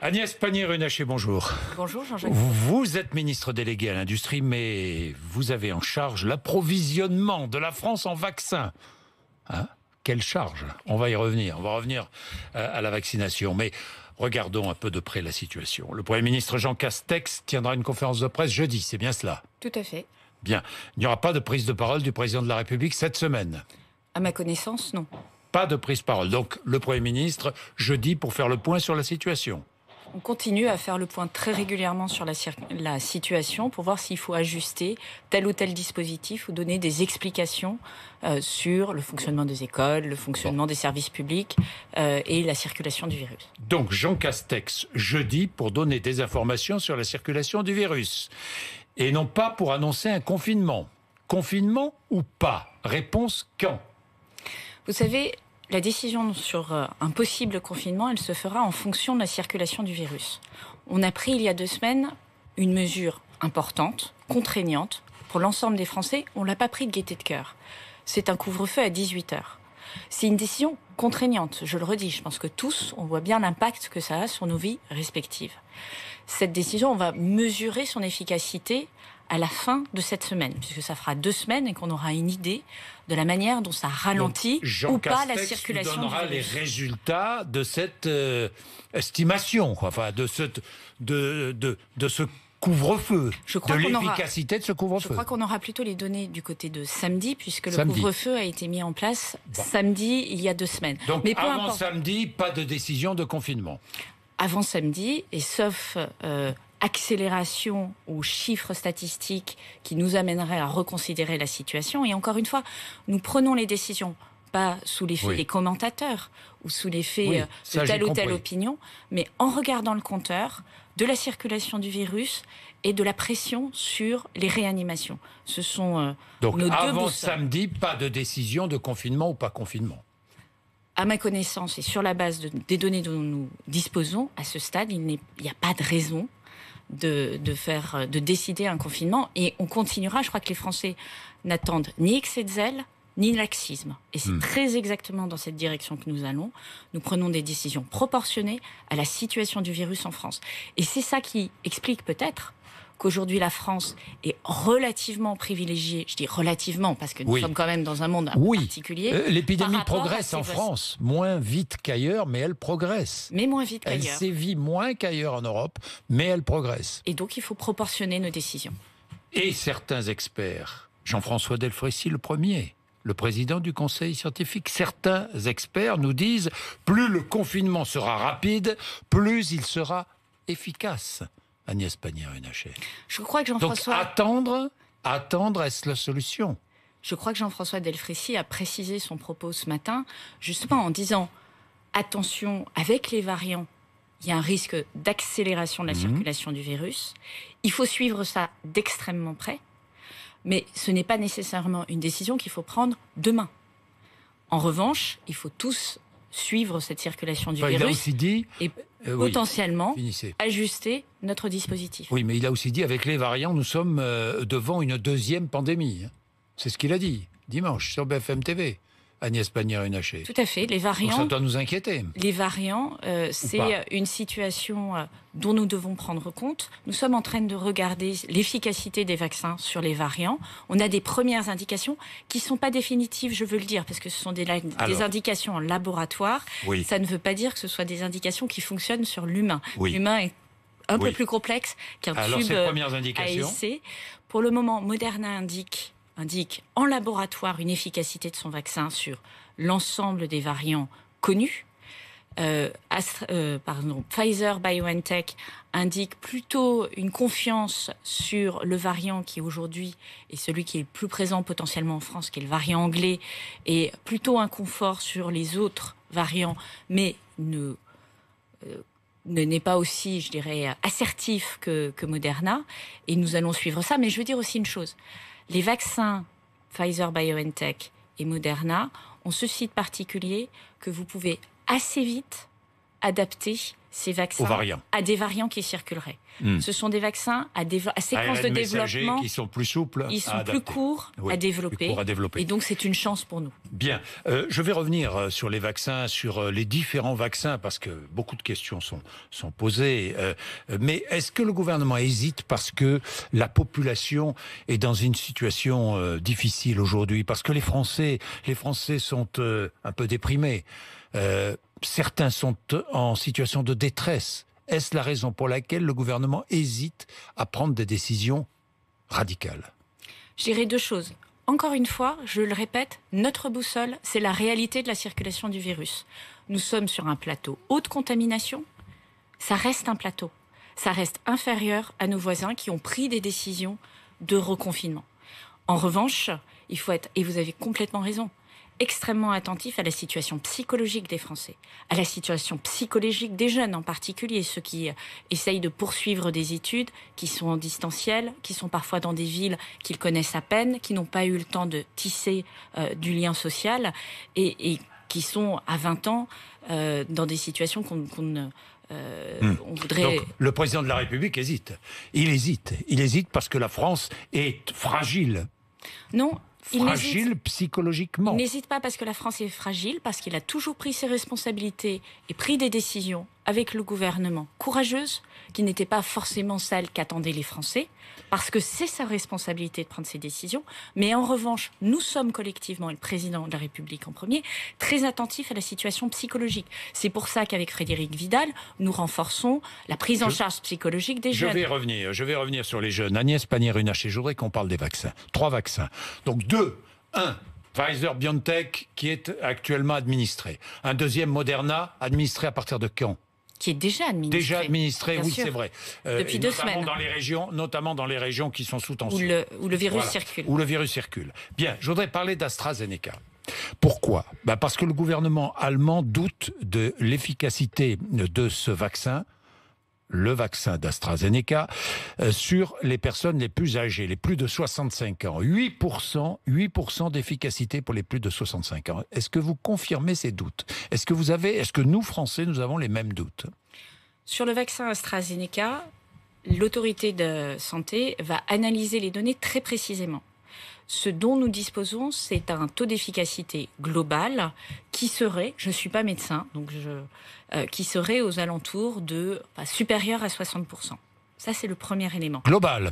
Agnès Pannier-Runacher, bonjour. Bonjour Jean-Jacques. Vous êtes ministre délégué à l'industrie, mais vous avez en charge l'approvisionnement de la France en vaccins. Hein? Quelle charge? On va y revenir. On va revenir à la vaccination. Mais regardons un peu de près la situation. Le Premier ministre Jean Castex tiendra une conférence de presse jeudi, c'est bien cela? Tout à fait. Bien. Il n'y aura pas de prise de parole du président de la République cette semaine? À ma connaissance, non. Pas de prise de parole. Donc le Premier ministre, jeudi, pour faire le point sur la situation. On continue à faire le point très régulièrement sur la situation pour voir s'il faut ajuster tel ou tel dispositif ou donner des explications sur le fonctionnement des écoles, le fonctionnement des services publics et la circulation du virus. Donc Jean Castex, jeudi, pour donner des informations sur la circulation du virus. Et non pas pour annoncer un confinement. Confinement ou pas? Réponse quand? Vous savez, la décision sur un possible confinement, elle se fera en fonction de la circulation du virus. On a pris il y a 2 semaines une mesure importante, contraignante, pour l'ensemble des Français. On ne l'a pas pris de gaieté de cœur. C'est un couvre-feu à 18h. C'est une décision contraignante, je le redis. Je pense que tous, on voit bien l'impact que ça a sur nos vies respectives. Cette décision, on va mesurer son efficacité à la fin de cette semaine, puisque ça fera 2 semaines et qu'on aura une idée de la manière dont ça ralentit ou pas la circulation du virus. Donnera les résultats de cette estimation, enfin de ce couvre-feu, de l'efficacité de ce couvre-feu. Je crois qu'on aura plutôt les données du côté de samedi, puisque le couvre-feu a été mis en place samedi il y a 2 semaines. Donc mais avant samedi, pas de décision de confinement. Avant samedi, et sauf accélération aux chiffres statistiques qui nous amèneraient à reconsidérer la situation. Et encore une fois, nous prenons les décisions pas sous l'effet des commentateurs ou sous l'effet de telle ou telle opinion, mais en regardant le compteur de la circulation du virus et de la pression sur les réanimations. Ce sont donc nos deux avant boussoles. Samedi, pas de décision de confinement ou pas confinement. À ma connaissance et sur la base des données dont nous disposons, à ce stade, il n'y a pas de raison de décider un confinement. Et on continuera. Je crois que les Français n'attendent ni excès de zèle, ni laxisme. Et c'est très exactement dans cette direction que nous allons. Nous prenons des décisions proportionnées à la situation du virus en France. Et c'est ça qui explique peut-être qu'aujourd'hui la France est relativement privilégiée, je dis relativement parce que nous sommes quand même dans un monde particulier. L'épidémie progresse en France, moins vite qu'ailleurs, mais elle progresse. Mais moins vite qu'ailleurs. Elle sévit moins qu'ailleurs en Europe, mais elle progresse. Et donc il faut proportionner nos décisions. Et certains experts, Jean-François Delfrécy le premier, le président du Conseil scientifique, certains experts nous disent plus le confinement sera rapide, plus il sera efficace. Agnès Pannier-Runacher. Je crois que Jean-François... Donc attendre, est-ce la solution? Je crois que Jean-François Delfrécy a précisé son propos ce matin, justement en disant attention, avec les variants, il y a un risque d'accélération de la circulation du virus. Il faut suivre ça d'extrêmement près, mais ce n'est pas nécessairement une décision qu'il faut prendre demain. En revanche, il faut tous suivre cette circulation du virus il a aussi dit, et potentiellement ajuster notre dispositif. Oui, mais il a aussi dit, avec les variants, nous sommes devant une deuxième pandémie. C'est ce qu'il a dit dimanche sur BFM TV, Agnès Pannier-Runacher. Tout à fait. Les variants, donc ça doit nous inquiéter. Les variants, c'est une situation dont nous devons prendre compte. Nous sommes en train de regarder l'efficacité des vaccins sur les variants. On a des premières indications qui ne sont pas définitives, je veux le dire, parce que ce sont des indications en laboratoire. Ça ne veut pas dire que ce soit des indications qui fonctionnent sur l'humain. L'humain est un peu plus complexe qu'un tube ASC. Pour le moment, Moderna indique en laboratoire une efficacité de son vaccin sur l'ensemble des variants connus. Pfizer-BioNTech indique plutôt une confiance sur le variant qui aujourd'hui est celui qui est le plus présent potentiellement en France, qui est le variant anglais, et plutôt un confort sur les autres variants, mais n'est pas aussi, je dirais, assertif que Moderna. Et nous allons suivre ça. Mais je veux dire aussi une chose. Les vaccins Pfizer-BioNTech et Moderna ont ce site particulier que vous pouvez assez vite adapter ces vaccins à des variants qui circuleraient. Ce sont des vaccins à séquence de développement qui sont plus souples, ils sont plus courts à développer. Et donc c'est une chance pour nous. Bien, je vais revenir sur les vaccins, sur les différents vaccins, parce que beaucoup de questions sont posées. Mais est-ce que le gouvernement hésite parce que la population est dans une situation difficile aujourd'hui, parce que les Français sont un peu déprimés. Certains sont en situation de détresse. Est-ce la raison pour laquelle le gouvernement hésite à prendre des décisions radicales? Je dirais deux choses. Encore une fois, je le répète, notre boussole, c'est la réalité de la circulation du virus. Nous sommes sur un plateau haute contamination. Ça reste un plateau. Ça reste inférieur à nos voisins qui ont pris des décisions de reconfinement. En revanche, il faut être, et vous avez complètement raison, extrêmement attentif à la situation psychologique des Français, à la situation psychologique des jeunes en particulier, ceux qui essayent de poursuivre des études, qui sont en distanciel, qui sont parfois dans des villes qu'ils connaissent à peine, qui n'ont pas eu le temps de tisser du lien social et qui sont à 20 ans dans des situations qu'on on voudrait... Donc, le président de la République hésite. Il hésite parce que la France est fragile. Non. Fragile psychologiquement. Il n'hésite pas parce que la France est fragile, parce qu'il a toujours pris ses responsabilités et pris des décisions avec le gouvernement courageuses, qui n'étaient pas forcément celles qu'attendaient les Français, parce que c'est sa responsabilité de prendre ces décisions. Mais en revanche, nous sommes collectivement, et le président de la République en premier, très attentifs à la situation psychologique. C'est pour ça qu'avec Frédérique Vidal, nous renforçons la prise en charge psychologique des jeunes. Je vais revenir sur les jeunes. Agnès Pannier-Runacher, je voudrais qu'on parle des vaccins. 3 vaccins. Donc 1, Pfizer-BioNTech qui est actuellement administré. Un deuxième, Moderna, administré à partir de quand? Qui est déjà administré. Déjà administré, oui, c'est vrai. Depuis 2 semaines. Notamment dans les régions qui sont sous tension. Où le virus circule. Où le virus circule. Bien, je voudrais parler d'AstraZeneca. Pourquoi? Parce que le gouvernement allemand doute de l'efficacité de ce vaccin, le vaccin d'AstraZeneca, sur les personnes les plus âgées, les plus de 65 ans. 8% d'efficacité pour les plus de 65 ans. Est-ce que vous confirmez ces doutes? Est-ce que nous, Français, nous avons les mêmes doutes? Sur le vaccin AstraZeneca, l'autorité de santé va analyser les données très précisément. Ce dont nous disposons, c'est un taux d'efficacité global qui serait, je ne suis pas médecin, donc qui serait aux alentours de supérieur à 60%. Ça, c'est le premier élément. Global.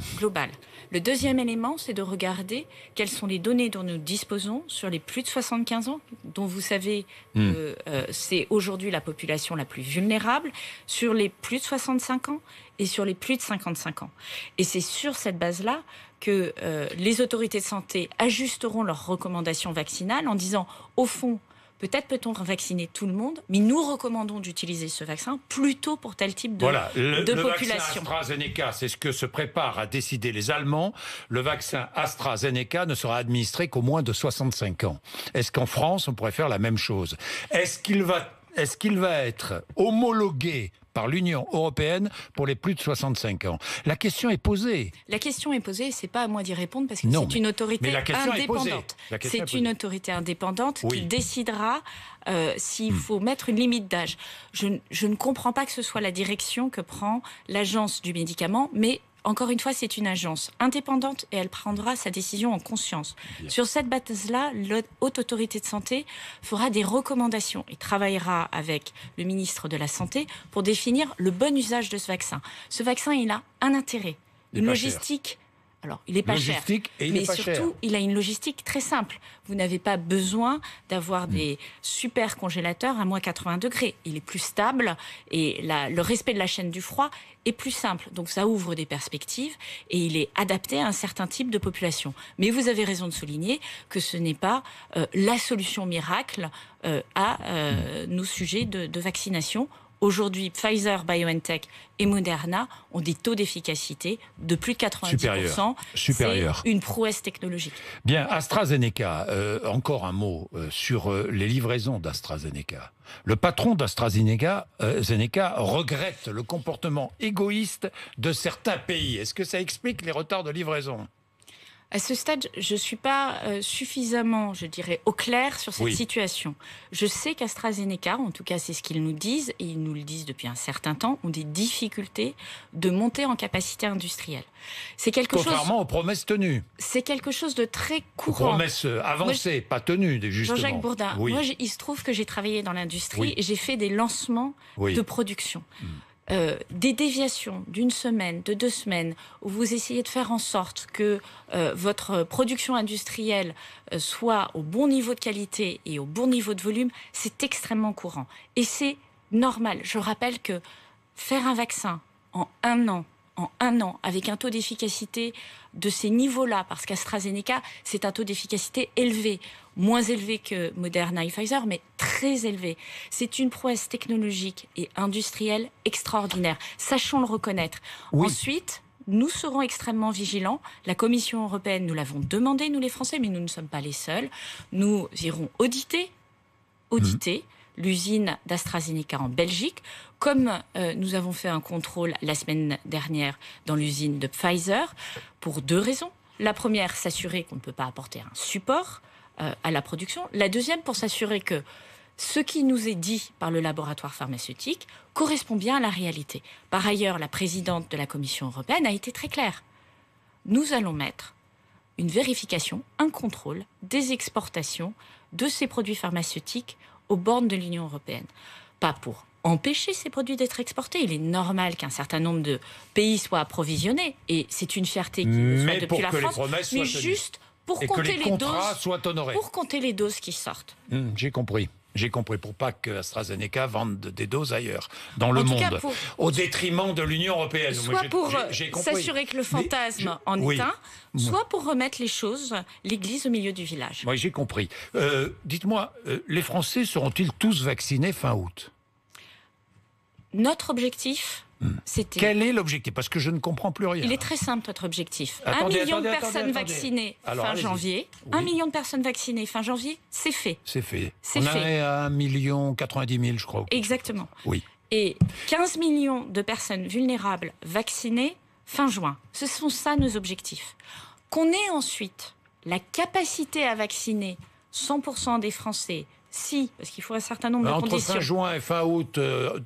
Le deuxième élément, c'est de regarder quelles sont les données dont nous disposons sur les plus de 75 ans, dont vous savez que c'est aujourd'hui la population la plus vulnérable, sur les plus de 65 ans et sur les plus de 55 ans. Et c'est sur cette base-là que les autorités de santé ajusteront leurs recommandations vaccinales en disant, au fond, peut-être peut-on vacciner tout le monde, mais nous recommandons d'utiliser ce vaccin plutôt pour tel type de population. Le vaccin AstraZeneca, c'est ce que se préparent à décider les Allemands. Le vaccin AstraZeneca ne sera administré qu'aux moins de 65 ans. Est-ce qu'en France, on pourrait faire la même chose? Est-ce qu'il va être homologué par l'Union européenne pour les plus de 65 ans? La question est posée. La question est posée, c'est pas à moi d'y répondre parce que c'est une autorité indépendante. C'est une autorité indépendante qui décidera s'il faut mettre une limite d'âge. Je ne comprends pas que ce soit la direction que prend l'agence du médicament, mais encore une fois, c'est une agence indépendante et elle prendra sa décision en conscience. Bien. Sur cette base-là, la Haute Autorité de Santé fera des recommandations et travaillera avec le ministre de la Santé pour définir le bon usage de ce vaccin. Ce vaccin, il a un intérêt, une logistique. Alors, il n'est pas cher, mais surtout, il a une logistique très simple. Vous n'avez pas besoin d'avoir des super congélateurs à moins 80 degrés. Il est plus stable et le respect de la chaîne du froid est plus simple. Donc, ça ouvre des perspectives et il est adapté à un certain type de population. Mais vous avez raison de souligner que ce n'est pas la solution miracle à nos sujets de vaccination. Aujourd'hui, Pfizer, BioNTech et Moderna ont des taux d'efficacité de plus de 90%. Supérieur. C'est une prouesse technologique. Bien, AstraZeneca, encore un mot sur les livraisons d'AstraZeneca. Le patron d'AstraZeneca regrette le comportement égoïste de certains pays. Est-ce que ça explique les retards de livraison ? À ce stade, je ne suis pas suffisamment, je dirais, au clair sur cette situation. Je sais qu'AstraZeneca, en tout cas c'est ce qu'ils nous disent, et ils nous le disent depuis un certain temps, ont des difficultés de monter en capacité industrielle. C'est quelque Contrairement aux promesses tenues. C'est quelque chose de très courant. Aux promesses avancées, pas tenues, justement. Jean-Jacques Bourdin, moi il se trouve que j'ai travaillé dans l'industrie et j'ai fait des lancements de production. Des déviations d'une semaine, de 2 semaines, où vous essayez de faire en sorte que votre production industrielle soit au bon niveau de qualité et au bon niveau de volume, c'est extrêmement courant. Et c'est normal. Je rappelle que faire un vaccin en un an, avec un taux d'efficacité de ces niveaux-là, parce qu'AstraZeneca, c'est un taux d'efficacité élevé, moins élevé que Moderna et Pfizer, mais très élevé. C'est une prouesse technologique et industrielle extraordinaire. Sachons le reconnaître. Ensuite, nous serons extrêmement vigilants. La Commission européenne, nous l'avons demandé, nous les Français, mais nous ne sommes pas les seuls. Nous irons auditer l'usine d'AstraZeneca en Belgique, comme nous avons fait un contrôle la semaine dernière dans l'usine de Pfizer, pour 2 raisons. La première, s'assurer qu'on ne peut pas apporter un support à la production. La deuxième, pour s'assurer que ce qui nous est dit par le laboratoire pharmaceutique correspond bien à la réalité. Par ailleurs, la présidente de la Commission européenne a été très claire. Nous allons mettre une vérification, un contrôle des exportations de ces produits pharmaceutiques aux bornes de l'Union européenne. Pas pour empêcher ces produits d'être exportés. Il est normal qu'un certain nombre de pays soient approvisionnés. Et c'est une fierté qui le soit depuis la France. Mais juste pour compter les doses, pour compter les doses qui sortent. J'ai compris. J'ai compris, pour pas que AstraZeneca vende des doses ailleurs, dans le monde, au détriment de l'Union européenne. Soit pour s'assurer que le fantasme en est un, soit pour remettre l'église au milieu du village. Oui, j'ai compris. Dites-moi, les Français seront-ils tous vaccinés fin août ? Notre objectif, c'était... Quel est l'objectif ? Parce que je ne comprends plus rien. Il est très simple, notre objectif. 1 million de personnes vaccinées fin janvier. 1 million de personnes vaccinées fin janvier, c'est fait. C'est fait. On est à 1,090 000, je crois. Exactement. Oui. Et 15 millions de personnes vulnérables vaccinées fin juin. Ce sont ça nos objectifs. Qu'on ait ensuite la capacité à vacciner 100% des Français, parce qu'il faut un certain nombre de conditions. Entre fin juin et fin août,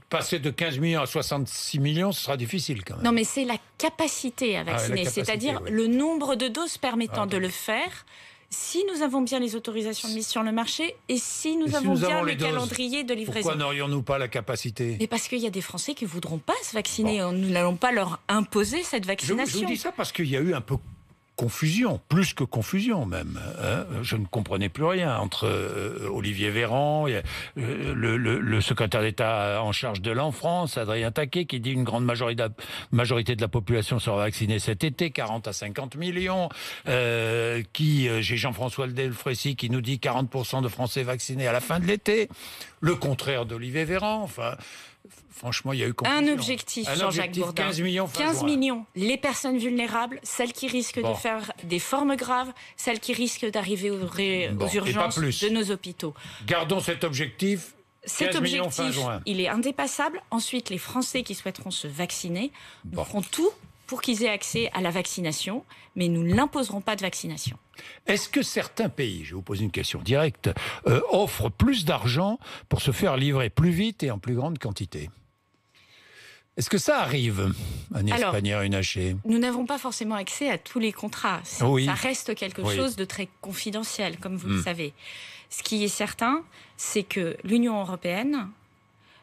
passer de 15 millions à 66 millions, ce sera difficile quand même. Non, mais c'est la capacité à vacciner, c'est-à-dire le nombre de doses permettant de le faire, si nous avons bien les autorisations de mise sur le marché et si nous avons bien le calendrier de livraison. Pourquoi n'aurions-nous pas la capacité ? Mais parce qu'il y a des Français qui ne voudront pas se vacciner. Nous n'allons pas leur imposer cette vaccination. Je vous dis ça parce qu'il y a eu un peu confusion, plus que confusion même. Je ne comprenais plus rien entre Olivier Véran, le secrétaire d'État en charge de l'enfance, Adrien Taquet, qui dit une grande majorité de la population sera vaccinée cet été, 40 à 50 millions. J'ai Jean-François Delfrécy qui nous dit 40% de Français vaccinés à la fin de l'été. Le contraire d'Olivier Véran, enfin... Franchement, il y a eu confusion. Un objectif, Jean-Jacques Bourdin. 15 millions. 15 millions. Les personnes vulnérables, celles qui risquent de faire des formes graves, celles qui risquent d'arriver aux urgences de nos hôpitaux. Gardons cet objectif. Cet objectif, il est indépassable. Ensuite, les Français qui souhaiteront se vacciner, nous ferons tout pour qu'ils aient accès à la vaccination, mais nous n'imposerons pas de vaccination. Est-ce que certains pays, je vais vous poser une question directe, offrent plus d'argent pour se faire livrer plus vite et en plus grande quantité ? Est-ce que ça arrive, Agnès Pannier-Runacher ? Nous n'avons pas forcément accès à tous les contrats. Ça reste quelque chose de très confidentiel, comme vous le savez. Ce qui est certain, c'est que l'Union européenne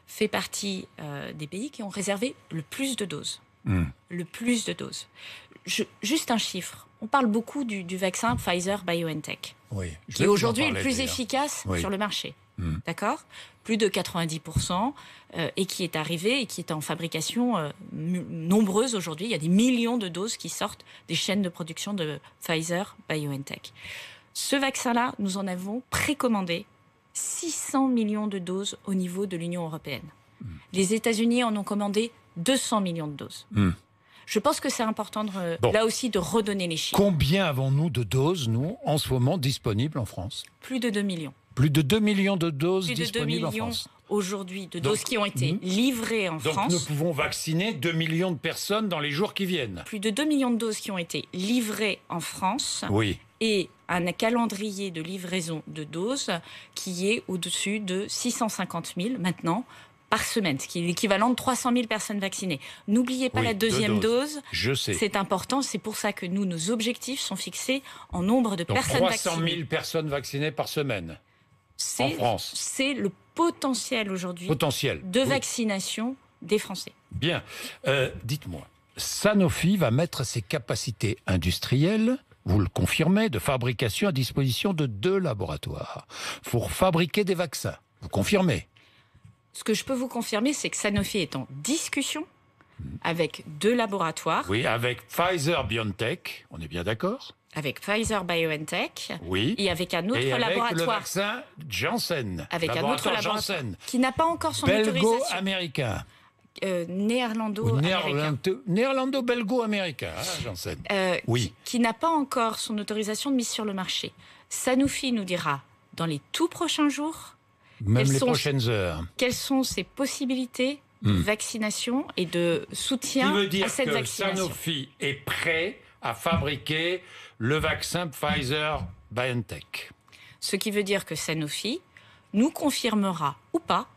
fait partie des pays qui ont réservé le plus de doses. Le plus de doses. Juste un chiffre. On parle beaucoup du vaccin Pfizer-BioNTech, qui est aujourd'hui le plus efficace sur le marché. D'accord ? Plus de 90%, et qui est arrivé et qui est en fabrication nombreuse aujourd'hui. Il y a des millions de doses qui sortent des chaînes de production de Pfizer-BioNTech. Ce vaccin-là, nous en avons précommandé 600 millions de doses au niveau de l'Union européenne. Les États-Unis en ont commandé 200 millions de doses. Je pense que c'est important, là aussi, de redonner les chiffres. Combien avons-nous de doses, nous, en ce moment, disponibles en France ? Plus de 2 millions. Plus de 2 millions de doses disponibles en France. aujourd'hui de doses qui ont été livrées en France. Donc nous pouvons vacciner 2 millions de personnes dans les jours qui viennent. Plus de 2 millions de doses qui ont été livrées en France. Oui. Et un calendrier de livraison de doses qui est au-dessus de 650 000 maintenant par semaine, ce qui est l'équivalent de 300 000 personnes vaccinées. N'oubliez pas la deuxième dose. Je sais. C'est important, c'est pour ça que nos objectifs sont fixés en nombre de personnes vaccinées. 300 000 personnes vaccinées par semaine en France. C'est le potentiel aujourd'hui de vaccination des Français. Bien. Dites-moi, Sanofi va mettre ses capacités industrielles, vous le confirmez, de fabrication à disposition de 2 laboratoires pour fabriquer des vaccins. Vous confirmez? Ce que je peux vous confirmer, c'est que Sanofi est en discussion avec 2 laboratoires. Oui, avec Pfizer-BioNTech, on est bien d'accord? Avec Pfizer-BioNTech. Oui. Et avec un autre laboratoire. Avec le vaccin Janssen. Avec un autre laboratoire Janssen. Qui n'a pas encore son autorisation. Belgo-américain. Néerlando-américain. Néerlando-belgo-américain, Janssen. Oui. Qui n'a pas encore son autorisation de mise sur le marché. Sanofi nous dira dans les tout prochains jours. Même les prochaines heures. Quelles sont ses possibilités de vaccination et de soutien à cette vaccination? Sanofi est prêt à fabriquer le vaccin Pfizer-BioNTech. Ce qui veut dire que Sanofi nous confirmera ou pas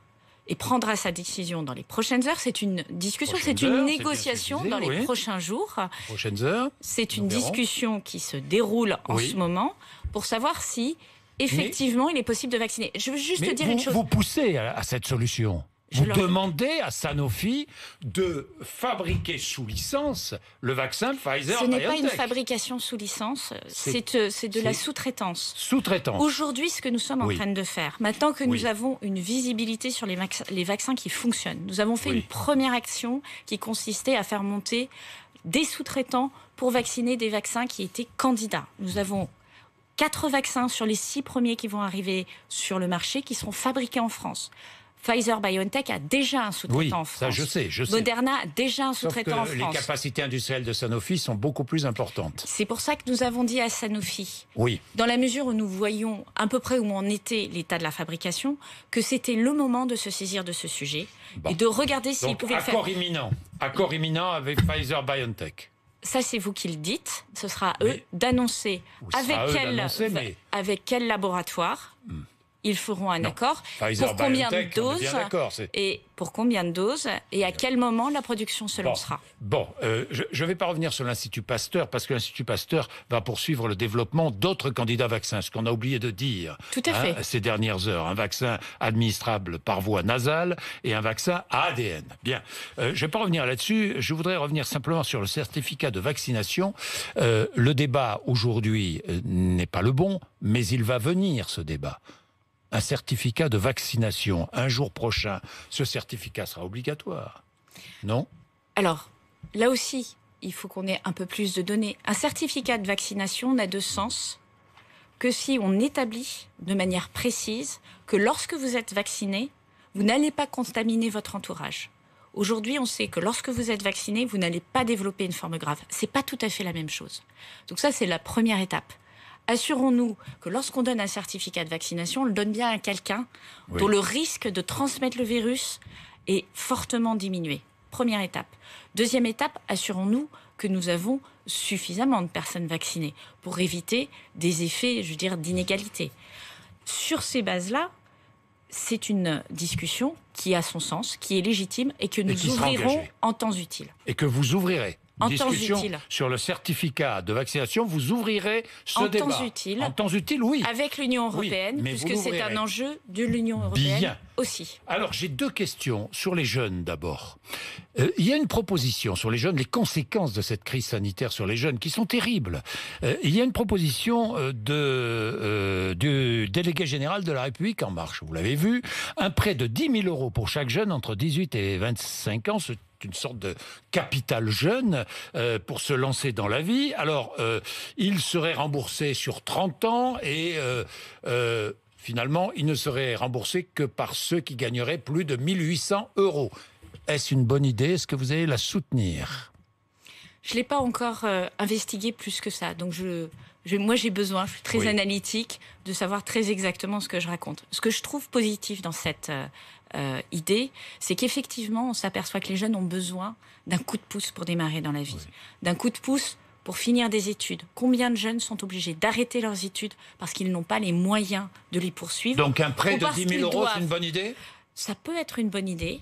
et prendra sa décision dans les prochaines heures. C'est une discussion, c'est une négociation dans les prochains jours. Prochaines heures. C'est une discussion qui se déroule en ce moment pour savoir si effectivement il est possible de vacciner. Je veux juste dire une chose. Vous poussez à cette solution. Vous demandez à Sanofi de fabriquer sous licence le vaccin Pfizer-BioNTech. Ce n'est pas une fabrication sous licence, c'est de la sous-traitance. Sous-traitance. Aujourd'hui, ce que nous sommes en train de faire, maintenant que nous avons une visibilité sur les vaccins qui fonctionnent, nous avons fait une première action qui consistait à faire monter des sous-traitants pour vacciner des vaccins qui étaient candidats. Nous avons 4 vaccins sur les 6 premiers qui vont arriver sur le marché qui seront fabriqués en France. Pfizer-BioNTech a déjà un sous-traitant en France. Ça, je sais. Moderna a déjà un sous-traitant en France. Les capacités industrielles de Sanofi sont beaucoup plus importantes. C'est pour ça que nous avons dit à Sanofi, oui, dans la mesure où nous voyons à peu près où en était l'état de la fabrication, que c'était le moment de se saisir de ce sujet et de regarder s'ils pouvaient le faire. Accord imminent avec Pfizer-BioNTech. Ça, c'est vous qui le dites. Ce sera à eux d'annoncer avec quel laboratoire ils feront un accord. Pour combien de doses et pour combien de doses et à quel moment la production se lancera. Je ne vais pas revenir sur l'Institut Pasteur parce que l'Institut Pasteur va poursuivre le développement d'autres candidats vaccins, ce qu'on a oublié de dire ces dernières heures. Un vaccin administrable par voie nasale et un vaccin à ADN. Bien, je ne vais pas revenir là-dessus. Je voudrais revenir simplement sur le certificat de vaccination. Le débat aujourd'hui n'est pas le bon, mais il va venir ce débat. Un certificat de vaccination, un jour prochain, ce certificat sera obligatoire, non? Alors, là aussi, il faut qu'on ait un peu plus de données. Un certificat de vaccination n'a de sens que si on établit de manière précise que lorsque vous êtes vacciné, vous n'allez pas contaminer votre entourage. Aujourd'hui, on sait que lorsque vous êtes vacciné, vous n'allez pas développer une forme grave. C'est pas tout à fait la même chose. Donc ça, c'est la première étape. Assurons-nous que lorsqu'on donne un certificat de vaccination, on le donne bien à quelqu'un dont le risque de transmettre le virus est fortement diminué. Première étape. Deuxième étape, assurons-nous que nous avons suffisamment de personnes vaccinées pour éviter des effets, d'inégalité. Sur ces bases-là, c'est une discussion qui a son sens, qui est légitime et que nous ouvrirons en temps utile. Et que vous ouvrirez. En temps utile. Sur le certificat de vaccination, vous ouvrirez ce débat. En temps utile, oui. Avec l'Union européenne, puisque c'est un enjeu de l'Union européenne aussi. Alors, j'ai 2 questions sur les jeunes d'abord. Il y a une proposition sur les jeunes, les conséquences de cette crise sanitaire sur les jeunes, qui sont terribles. Il y a une proposition du délégué général de la République En Marche, vous l'avez vu, un prêt de 10 000 € pour chaque jeune entre 18 et 25 ans, une sorte de capital jeune pour se lancer dans la vie. Alors, il serait remboursé sur 30 ans et finalement, il ne serait remboursé que par ceux qui gagneraient plus de 1 800 €. Est-ce une bonne idée? Est-ce que vous allez la soutenir? Je ne l'ai pas encore investigué plus que ça. Donc, moi, j'ai besoin, je suis très analytique, de savoir très exactement ce que je raconte. Ce que je trouve positif dans cette idée, c'est qu'effectivement, on s'aperçoit que les jeunes ont besoin d'un coup de pouce pour démarrer dans la vie, d'un coup de pouce pour finir des études. Combien de jeunes sont obligés d'arrêter leurs études parce qu'ils n'ont pas les moyens de les poursuivre? Donc un prêt de 10 000 €, c'est une bonne idée? Ça peut être une bonne idée,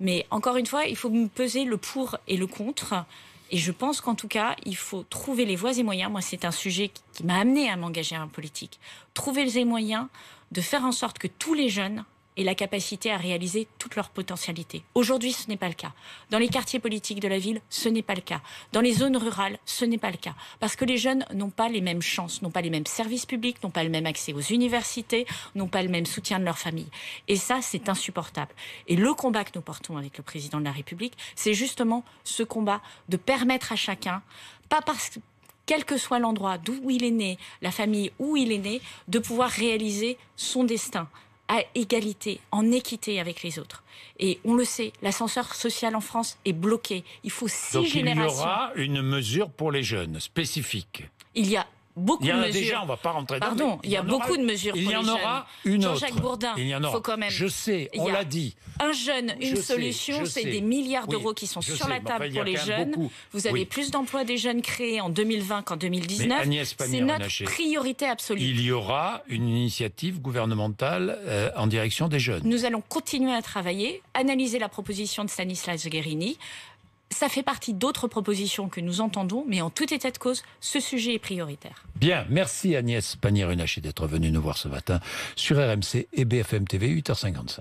mais encore une fois, il faut peser le pour et le contre. Et je pense qu'en tout cas, il faut trouver les voies et moyens. Moi, c'est un sujet qui m'a amené à m'engager en politique. Trouver les moyens de faire en sorte que tous les jeunes aient la capacité à réaliser toute leur potentialité. Aujourd'hui, ce n'est pas le cas. Dans les quartiers politiques de la ville, ce n'est pas le cas. Dans les zones rurales, ce n'est pas le cas. Parce que les jeunes n'ont pas les mêmes chances, n'ont pas les mêmes services publics, n'ont pas le même accès aux universités, n'ont pas le même soutien de leur famille. Et ça, c'est insupportable. Et le combat que nous portons avec le président de la République, c'est justement ce combat de permettre à chacun, pas parce que quel que soit l'endroit d'où il est né, la famille où il est né, de pouvoir réaliser son destin à égalité, en équité avec les autres. Et on le sait, l'ascenseur social en France est bloqué. Il faut 6 générations. Donc il y aura une mesure pour les jeunes, spécifique. Il y a beaucoup de mesures. Il y en a déjà, on ne va pas rentrer dedans. Pardon, il y a beaucoup de mesures pour les jeunes. Il y en aura une autre. Jean-Jacques Bourdin, il y en aura. Faut quand même. Je sais, on l'a dit. Un jeune, une solution, c'est des milliards d'euros qui sont sur la table pour les jeunes. Vous avez plus d'emplois des jeunes créés en 2020 qu'en 2019. C'est notre priorité absolue. Il y aura une initiative gouvernementale en direction des jeunes. Nous allons continuer à travailler, analyser la proposition de Stanislas Guerini. Ça fait partie d'autres propositions que nous entendons, mais en tout état de cause, ce sujet est prioritaire. Bien, merci Agnès Pannier-Runacher d'être venue nous voir ce matin sur RMC et BFM TV, 8h55.